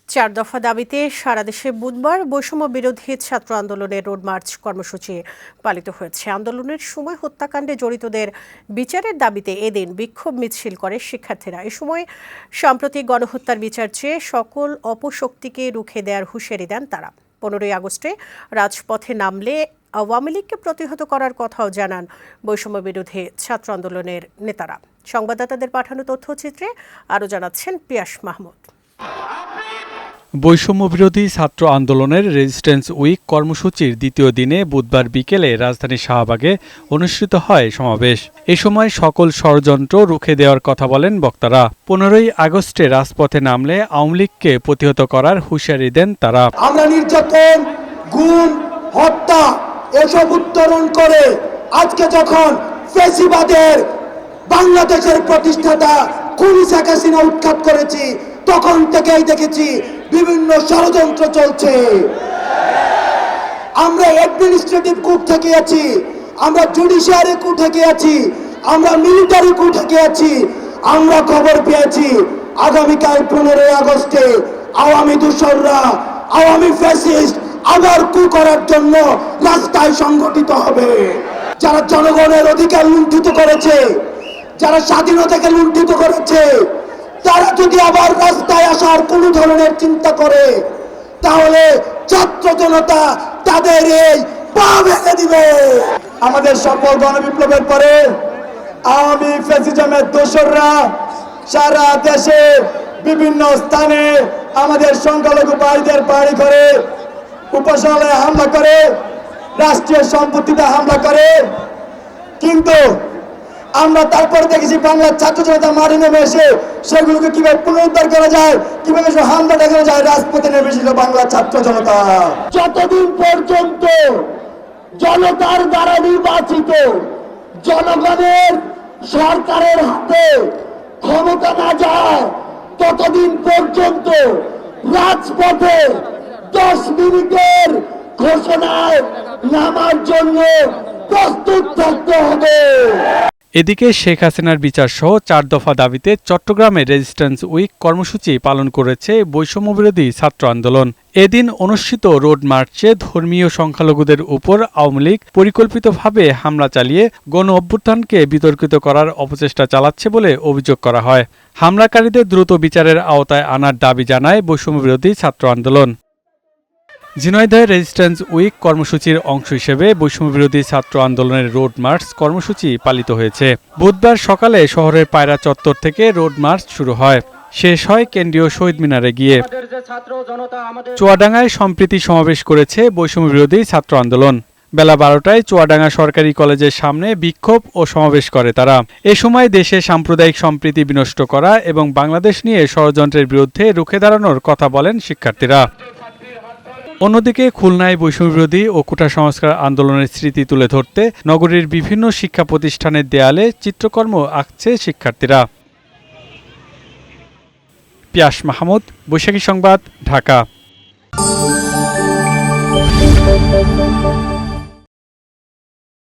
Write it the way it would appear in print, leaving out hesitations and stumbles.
চার দফা দাবিতে সারা দেশে বুধবার বৈষম্য বিরোধী ছাত্র আন্দোলনের রোড মার্চ কর্মসূচি পালিত হয়েছে। আন্দোলনের সময় হত্যাকাণ্ডে জড়িতদের বিচারের দাবিতে এদিন বিক্ষোভ মিছিল করে শিক্ষার্থীরা। এ সময় সাম্প্রতিক গণহত্যার বিচার চেয়ে সকল অপশক্তিকে রুখে দেওয়ার হুঁশিয়ারি দেন তারা। 15ই আগস্টে রাজপথে নামলে আওয়ামী লীগকে প্রতিহত করার কথাও জানান বৈষম্য বিরোধী ছাত্র আন্দোলনের নেতারা। সংবাদদাতাদের পাঠানো তথ্যচিত্রে আরও জানাচ্ছেন পিয়াস মাহমুদ। বৈষম্য বিরোধী ছাত্র আন্দোলনের রেজিস্ট্যান্স উইক কর্মসূচির দ্বিতীয় দিনে বুধবার বিকেলে রাজধানীর শাহবাগে অনুষ্ঠিত হয় সমাবেশ। এ সময় সকল ষড়যন্ত্র রুখে দেওয়ার কথা বলেন বক্তারা। 15ই আগস্টে রাজপথে নামলে আওয়ামী লীগকে প্রতিহত করার হুঁশিয়ারি দেন তারা। আমরা নির্যাতন, গুম, হত্যা এসব উত্তরণ করে আজকে যখন ফ্যাসিবাদের বাংলাদেশের প্রতিষ্ঠাতা খুনি শেখ হাসিনা উৎখাত করেছি, তখন থেকেই দেখেছি বিভিন্ন ষড়যন্ত্র চলছে। আমরা অ্যাডমিনিস্ট্রেটিভ কূপ থেকে আছি, আমরা জুডিশিয়ারি কূপ থেকে আছি, আমরা মিলিটারি কূপ থেকে আছি। আমরা খবর পেয়েছি আগামীকাল 15ই আগস্টে আওয়ামী দূষররা, আওয়ামী ফ্যাসিস্ট আবার কূপ করার জন্য রাস্তায় সংগঠিত হবে। যারা জনগণের অধিকার লুণ্ঠিত করেছে, যারা স্বাধীনতাকে লুণ্ঠিত করেছে, তারা যদি আবার রাস্তায় আসার কোন ধরনের চিন্তা করে, তাহলে ছাত্র জনতা তাদের এই পা ভেঙে দিবে। আমাদের সফল গণবিপ্লবের পরে আওয়ামী ফ্যাসিজমের দোসররা সারা দেশে বিভিন্ন স্থানে আমাদের সংখ্যালঘু ভাইদের বাড়ি ঘরে, উপাসনালয়ে হামলা করে, রাষ্ট্রীয় সম্পত্তিতে হামলা করে। কিন্তু আমরা তারপরে দেখেছি বাংলার ছাত্র জনতা মাঠে নেমে এসে সেগুলোকে কিভাবে পুনরুদ্ধার করা যায়, কিভাবে হামলা দেখানো যায়, রাজপথে নেমে এসেছিল বাংলার ছাত্র জনতা। যতদিন পর্যন্ত জনতার দ্বারা নির্বাচিত জনগণের সরকারের হাতে ক্ষমতা না যায়, ততদিন পর্যন্ত রাজপথে 10 মিনিটের ঘোষণায় নামার জন্য প্রস্তুত থাকতে হবে। এদিকে শেখ হাসিনার বিচার সহ 4 দফা দাবিতে চট্টগ্রামে রেজিস্ট্যান্স উইক কর্মসূচি পালন করেছে বৈষম্য বিরোধী ছাত্র আন্দোলন। এদিন অনুষ্ঠিত রোড মার্চে ধর্মীয় সংখ্যালঘুদের উপর আওয়ামী লীগ পরিকল্পিতভাবে হামলা চালিয়ে গণ অভ্যুত্থানকে বিতর্কিত করার অপচেষ্টা চালাচ্ছে বলে অভিযোগ করা হয়। হামলাকারীদের দ্রুত বিচারের আওতায় আনার দাবি জানায় বৈষম্য বিরোধী ছাত্র আন্দোলন। ঝিনাইদহে রেজিস্ট্যান্স উইক কর্মসূচির অংশ হিসেবে বৈষম্য বিরোধী ছাত্র আন্দোলনের রোড মার্চ কর্মসূচি পালিত হয়েছে। বুধবার সকালে শহরের পায়রা চত্বর থেকে রোড মার্চ শুরু হয়, শেষ হয় কেন্দ্রীয় শহীদ মিনারে গিয়ে। চুয়াডাঙ্গায় সম্প্রীতি সমাবেশ করেছে বৈষম্য বিরোধী ছাত্র আন্দোলন। বেলা 12টায় চুয়াডাঙ্গা সরকারি কলেজের সামনে বিক্ষোভ ও সমাবেশ করে তারা। এ সময় দেশে সাম্প্রদায়িক সম্প্রীতি বিনষ্ট করা এবং বাংলাদেশ নিয়ে ষড়যন্ত্রের বিরুদ্ধে রুখে দাঁড়ানোর কথা বলেন শিক্ষার্থীরা। অন্যদিকে খুলনায় বৈষম্য বিরোধী ও কোটা সংস্কার আন্দোলনের স্মৃতি তুলে ধরতে নগরীর বিভিন্ন শিক্ষা প্রতিষ্ঠানের দেয়ালে চিত্রকর্ম আঁকছে শিক্ষার্থীরা। পিয়াস মাহমুদ, বৈশাখী সংবাদ, ঢাকা।